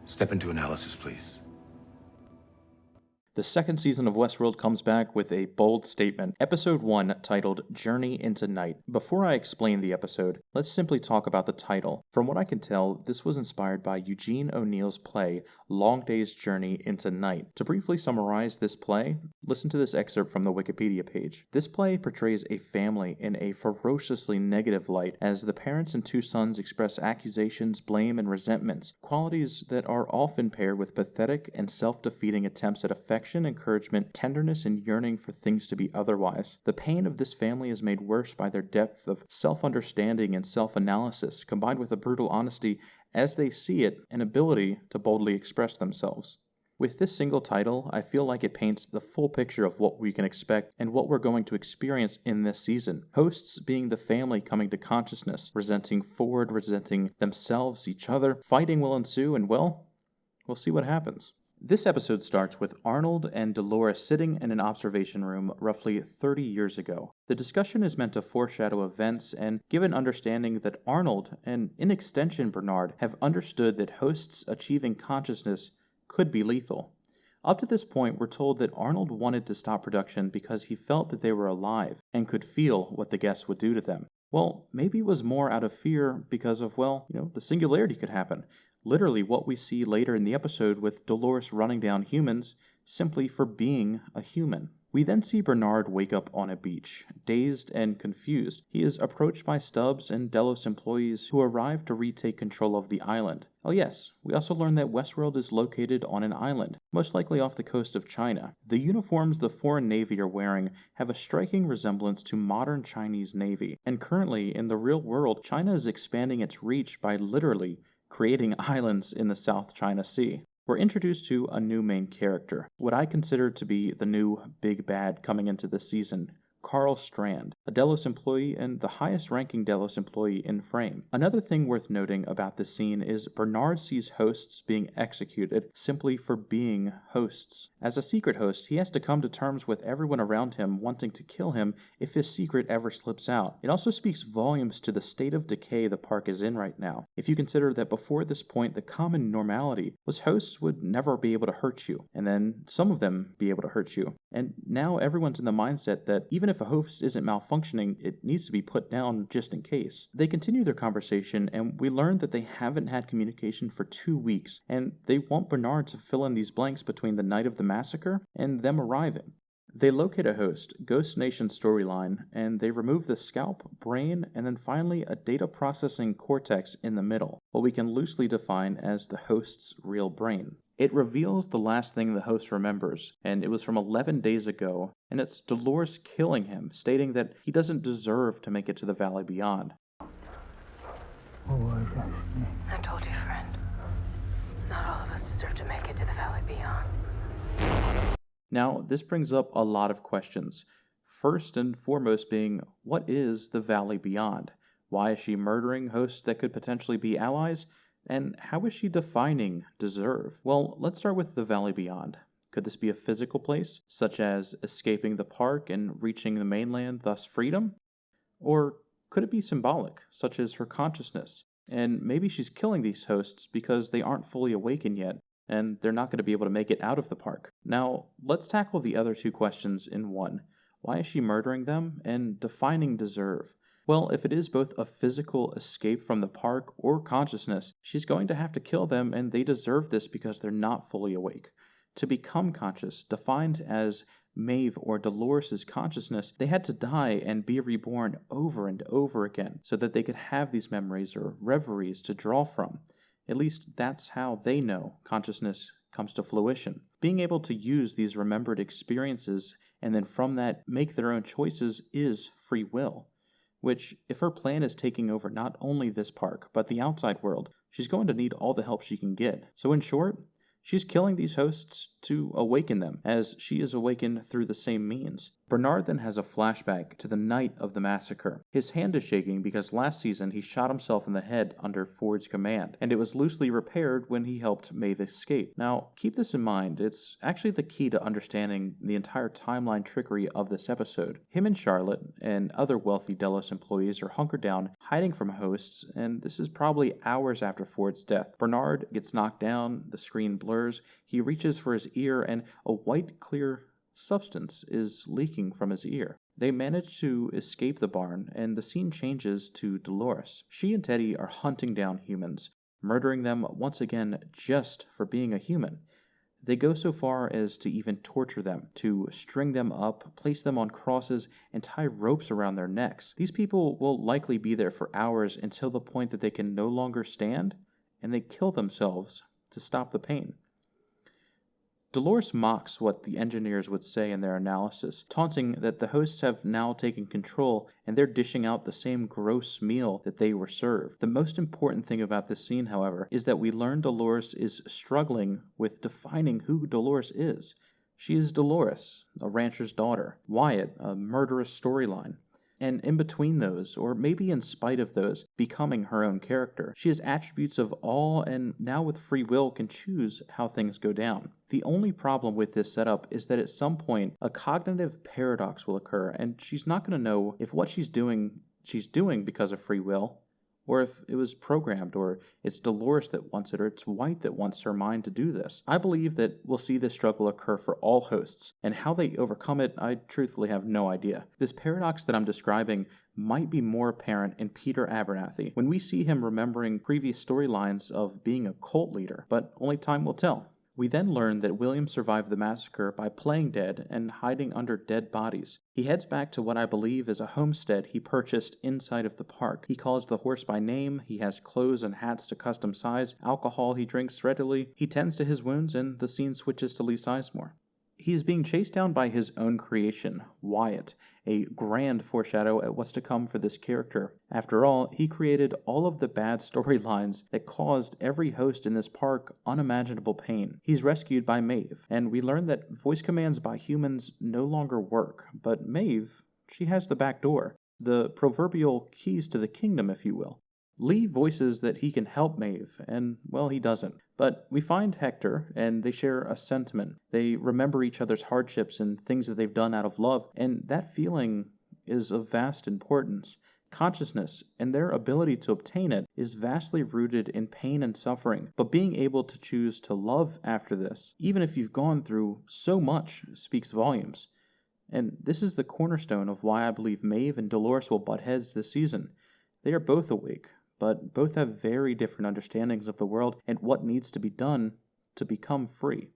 Step into analysis, please. The second season of Westworld comes back with a bold statement. Episode 1, titled Journey into Night. Before I explain the episode, let's simply talk about the title. From what I can tell, this was inspired by Eugene O'Neill's play, Long Day's Journey into Night. To briefly summarize this play, listen to this excerpt from the Wikipedia page. This play portrays a family in a ferociously negative light as the parents and two sons express accusations, blame, and resentments, qualities that are often paired with pathetic and self-defeating attempts at affection, encouragement, tenderness, and yearning for things to be otherwise. The pain of this family is made worse by their depth of self-understanding and self-analysis, combined with a brutal honesty as they see it and ability to boldly express themselves. With this single title, I feel like it paints the full picture of what we can expect and what we're going to experience in this season. Hosts being the family coming to consciousness, resenting Ford, resenting themselves, each other, fighting will ensue, and well, we'll see what happens. This episode starts with Arnold and Dolores sitting in an observation room roughly 30 years ago. The discussion is meant to foreshadow events and give an understanding that Arnold, and in extension Bernard, have understood that hosts achieving consciousness could be lethal. Up to this point, we're told that Arnold wanted to stop production because he felt that they were alive and could feel what the guests would do to them. Well, maybe it was more out of fear because of, the singularity could happen. Literally what we see later in the episode with Dolores running down humans simply for being a human. We then see Bernard wake up on a beach, dazed and confused. He is approached by Stubbs and Delos employees who arrive to retake control of the island. Oh yes, we also learn that Westworld is located on an island, most likely off the coast of China. The uniforms the foreign navy are wearing have a striking resemblance to modern Chinese navy, and currently in the real world, China is expanding its reach by literally creating islands in the South China Sea. We're introduced to a new main character, what I consider to be the new big bad coming into this season, Carl Strand, a Delos employee and the highest-ranking Delos employee in frame. Another thing worth noting about this scene is Bernard sees hosts being executed simply for being hosts. As a secret host, he has to come to terms with everyone around him wanting to kill him if his secret ever slips out. It also speaks volumes to the state of decay the park is in right now. If you consider that before this point, the common normality was hosts would never be able to hurt you, and then some of them be able to hurt you. And now everyone's in the mindset that even if a host isn't malfunctioning, it needs to be put down just in case. They continue their conversation, and we learn that they haven't had communication for 2 weeks, and they want Bernard to fill in these blanks between the night of the massacre and them arriving. They locate a host, Ghost Nation storyline, and they remove the scalp, brain, and then finally a data processing cortex in the middle, what we can loosely define as the host's real brain. It reveals the last thing the host remembers, and it was from 11 days ago, and it's Dolores killing him, stating that he doesn't deserve to make it to the Valley Beyond. I told you, friend. Not all of us deserve to make it to the Valley Beyond. Now, this brings up a lot of questions. First and foremost being, what is the Valley Beyond? Why is she murdering hosts that could potentially be allies? And how is she defining deserve? Well, let's start with the Valley Beyond. Could this be a physical place, such as escaping the park and reaching the mainland, thus freedom? Or could it be symbolic, such as her consciousness? And maybe she's killing these hosts because they aren't fully awakened yet, and they're not going to be able to make it out of the park. Now, let's tackle the other two questions in one. Why is she murdering them? And defining deserve. Well, if it is both a physical escape from the park or consciousness, she's going to have to kill them, and they deserve this because they're not fully awake. To become conscious, defined as Maeve or Dolores' consciousness, they had to die and be reborn over and over again so that they could have these memories or reveries to draw from. At least that's how they know consciousness comes to fruition. Being able to use these remembered experiences and then from that make their own choices is free will. Which, if her plan is taking over not only this park, but the outside world, she's going to need all the help she can get. So in short, she's killing these hosts to awaken them, as she is awakened through the same means. Bernard then has a flashback to the night of the massacre. His hand is shaking because last season he shot himself in the head under Ford's command, and it was loosely repaired when he helped Maeve escape. Now, keep this in mind, it's actually the key to understanding the entire timeline trickery of this episode. Him and Charlotte and other wealthy Delos employees are hunkered down, hiding from hosts, and this is probably hours after Ford's death. Bernard gets knocked down, the screen blurs, he reaches for his ear, and a white, clear substance is leaking from his ear. They manage to escape the barn, and the scene changes to Dolores. She and Teddy are hunting down humans, murdering them once again just for being a human. They go so far as to even torture them, to string them up, place them on crosses, and tie ropes around their necks. These people will likely be there for hours until the point that they can no longer stand, and they kill themselves to stop the pain. Dolores mocks what the engineers would say in their analysis, taunting that the hosts have now taken control and they're dishing out the same gross meal that they were served. The most important thing about this scene, however, is that we learn Dolores is struggling with defining who Dolores is. She is Dolores, a rancher's daughter, Wyatt, a murderous storyline. And in between those, or maybe in spite of those, becoming her own character. She has attributes of all and now with free will can choose how things go down. The only problem with this setup is that at some point, a cognitive paradox will occur, and she's not going to know if what she's doing because of free will, or if it was programmed, or it's Dolores that wants it, or it's White that wants her mind to do this. I believe that we'll see this struggle occur for all hosts, and how they overcome it, I truthfully have no idea. This paradox that I'm describing might be more apparent in Peter Abernathy, when we see him remembering previous storylines of being a cult leader, but only time will tell. We then learn that William survived the massacre by playing dead and hiding under dead bodies. He heads back to what I believe is a homestead he purchased inside of the park. He calls the horse by name, he has clothes and hats to custom size, alcohol he drinks readily, he tends to his wounds, and the scene switches to Lee Sizemore. He is being chased down by his own creation, Wyatt, a grand foreshadow at what's to come for this character. After all, he created all of the bad storylines that caused every host in this park unimaginable pain. He's rescued by Maeve, and we learn that voice commands by humans no longer work, but Maeve, she has the back door, the proverbial keys to the kingdom, if you will. Lee voices that he can help Maeve, and, well, he doesn't. But we find Hector, and they share a sentiment. They remember each other's hardships and things that they've done out of love, and that feeling is of vast importance. Consciousness and their ability to obtain it is vastly rooted in pain and suffering, but being able to choose to love after this, even if you've gone through so much, speaks volumes. And this is the cornerstone of why I believe Maeve and Dolores will butt heads this season. They are both awake, but both have very different understandings of the world and what needs to be done to become free.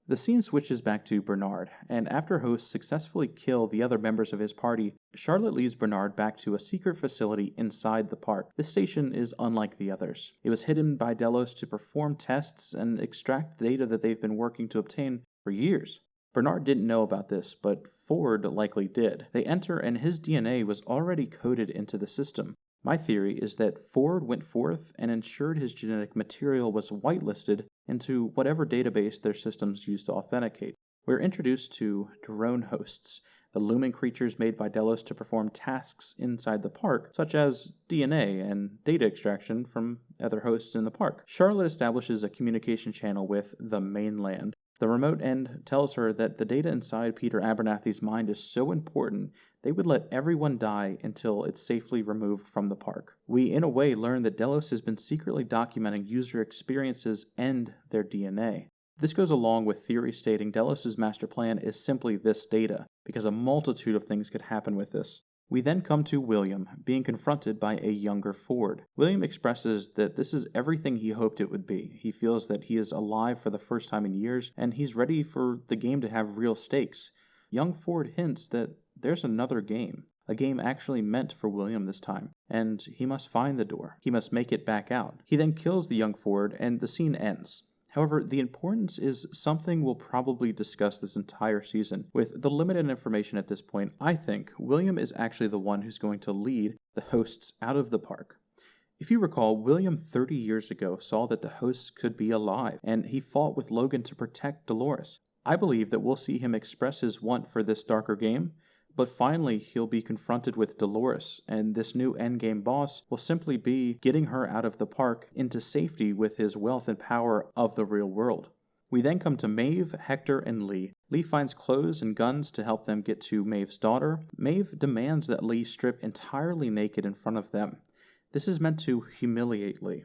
The scene switches back to Bernard, and after hosts successfully kill the other members of his party, Charlotte leads Bernard back to a secret facility inside the park. This station is unlike the others. It was hidden by Delos to perform tests and extract data that they've been working to obtain for years. Bernard didn't know about this, but Ford likely did. They enter and his DNA was already coded into the system. My theory is that Ford went forth and ensured his genetic material was whitelisted into whatever database their systems used to authenticate. We're introduced to drone hosts, the looming creatures made by Delos to perform tasks inside the park, such as DNA and data extraction from other hosts in the park. Charlotte establishes a communication channel with the mainland. The remote end tells her that the data inside Peter Abernathy's mind is so important they would let everyone die until it's safely removed from the park. We, in a way, learn that Delos has been secretly documenting user experiences and their DNA. This goes along with theories stating Delos' master plan is simply this data, because a multitude of things could happen with this. We then come to William, being confronted by a younger Ford. William expresses that this is everything he hoped it would be. He feels that he is alive for the first time in years, and he's ready for the game to have real stakes. Young Ford hints that there's another game, a game actually meant for William this time, and he must find the door. He must make it back out. He then kills the young Ford, and the scene ends. However, the importance is something we'll probably discuss this entire season. With the limited information at this point, I think William is actually the one who's going to lead the hosts out of the park. If you recall, William 30 years ago saw that the hosts could be alive, and he fought with Logan to protect Dolores. I believe that we'll see him express his want for this darker game, But finally, he'll be confronted with Dolores, and this new endgame boss will simply be getting her out of the park into safety with his wealth and power of the real world. We then come to Maeve, Hector, and Lee. Lee finds clothes and guns to help them get to Maeve's daughter. Maeve demands that Lee strip entirely naked in front of them. This is meant to humiliate Lee,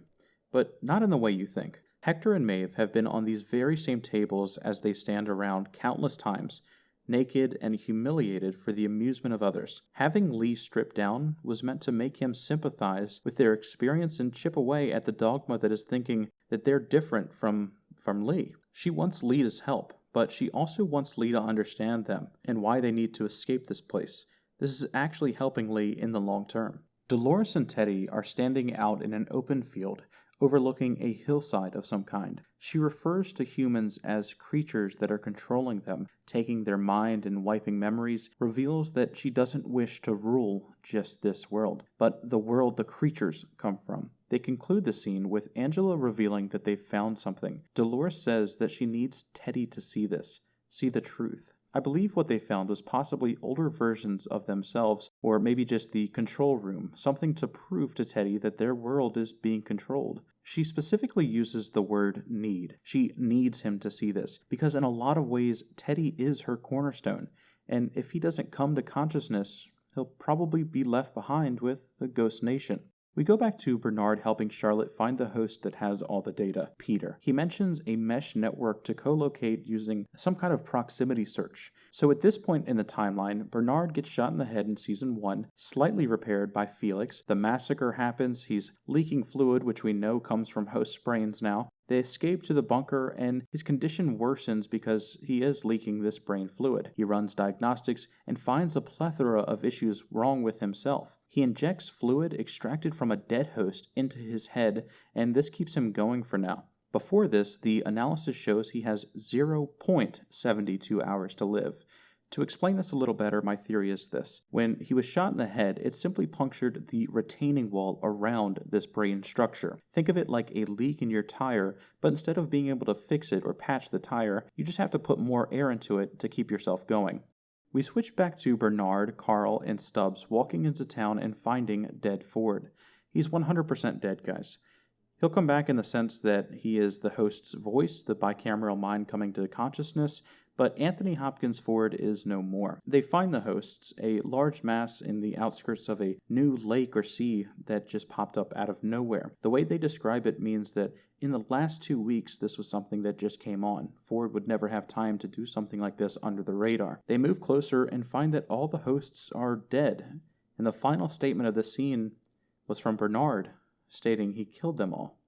but not in the way you think. Hector and Maeve have been on these very same tables as they stand around countless times, naked and humiliated for the amusement of others. Having Lee stripped down was meant to make him sympathize with their experience and chip away at the dogma that is thinking that they're different from Lee. She wants Lee to help, but she also wants Lee to understand them and why they need to escape this place. This is actually helping Lee in the long term. Dolores and Teddy are standing out in an open field, overlooking a hillside of some kind. She refers to humans as creatures that are controlling them, taking their mind and wiping memories, reveals that she doesn't wish to rule just this world, but the world the creatures come from. They conclude the scene with Angela revealing that they've found something. Dolores says that she needs Teddy to see this, see the truth. I believe what they found was possibly older versions of themselves, or maybe just the control room, something to prove to Teddy that their world is being controlled. She specifically uses the word need. She needs him to see this, because in a lot of ways, Teddy is her cornerstone, and if he doesn't come to consciousness, he'll probably be left behind with the Ghost Nation. We go back to Bernard helping Charlotte find the host that has all the data, Peter. He mentions a mesh network to co-locate using some kind of proximity search. So at this point in the timeline, Bernard gets shot in the head in Season 1, slightly repaired by Felix. The massacre happens, he's leaking fluid, which we know comes from host's brains now. They escape to the bunker, and his condition worsens because he is leaking this brain fluid. He runs diagnostics and finds a plethora of issues wrong with himself. He injects fluid extracted from a dead host into his head, and this keeps him going for now. Before this, the analysis shows he has 0.72 hours to live. To explain this a little better, my theory is this. When he was shot in the head, it simply punctured the retaining wall around this brain structure. Think of it like a leak in your tire, but instead of being able to fix it or patch the tire, you just have to put more air into it to keep yourself going. We switch back to Bernard, Carl, and Stubbs walking into town and finding dead Ford. He's 100% dead, guys. He'll come back in the sense that he is the host's voice, the bicameral mind coming to consciousness, but Anthony Hopkins Ford is no more. They find the hosts, a large mass in the outskirts of a new lake or sea that just popped up out of nowhere. The way they describe it means that in the last 2 weeks, this was something that just came on. Ford would never have time to do something like this under the radar. They move closer and find that all the hosts are dead. And the final statement of the scene was from Bernard, stating he killed them all.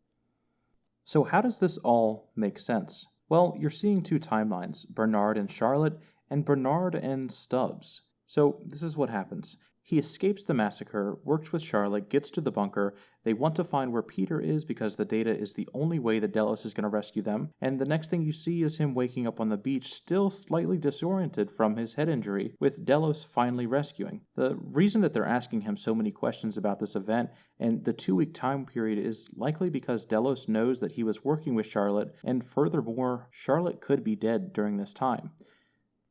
So how does this all make sense? Well, you're seeing two timelines, Bernard and Charlotte, and Bernard and Stubbs. So this is what happens. He escapes the massacre, works with Charlotte, gets to the bunker. They want to find where Peter is because the data is the only way that Delos is going to rescue them. And the next thing you see is him waking up on the beach, still slightly disoriented from his head injury, with Delos finally rescuing. The reason that they're asking him so many questions about this event and the 2-week time period is likely because Delos knows that he was working with Charlotte, and furthermore, Charlotte could be dead during this time.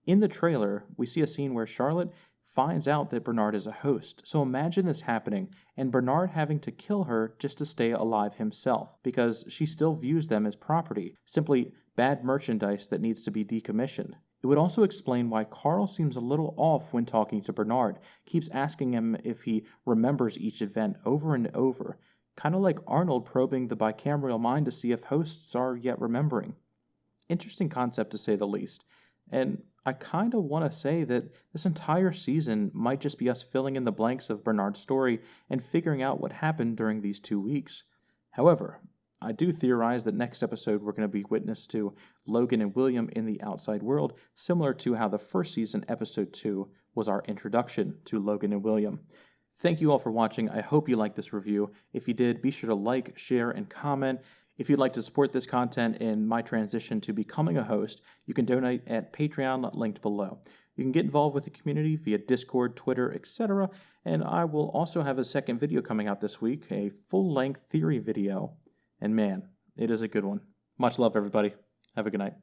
In the trailer, we see a scene where Charlotte finds out that Bernard is a host. So imagine this happening, and Bernard having to kill her just to stay alive himself, because she still views them as property, simply bad merchandise that needs to be decommissioned. It would also explain why Carl seems a little off when talking to Bernard, keeps asking him if he remembers each event over and over, kind of like Arnold probing the bicameral mind to see if hosts are yet remembering. Interesting concept to say the least. And I kind of want to say that this entire season might just be us filling in the blanks of Bernard's story and figuring out what happened during these 2 weeks. However, I do theorize that next episode we're going to be witness to Logan and William in the outside world, similar to how the first season, episode 2, was our introduction to Logan and William. Thank you all for watching. I hope you liked this review. If you did, be sure to like, share, and comment. If you'd like to support this content in my transition to becoming a host, you can donate at Patreon, linked below. You can get involved with the community via Discord, Twitter, etc. And I will also have a second video coming out this week, a full-length theory video. And man, it is a good one. Much love, everybody. Have a good night.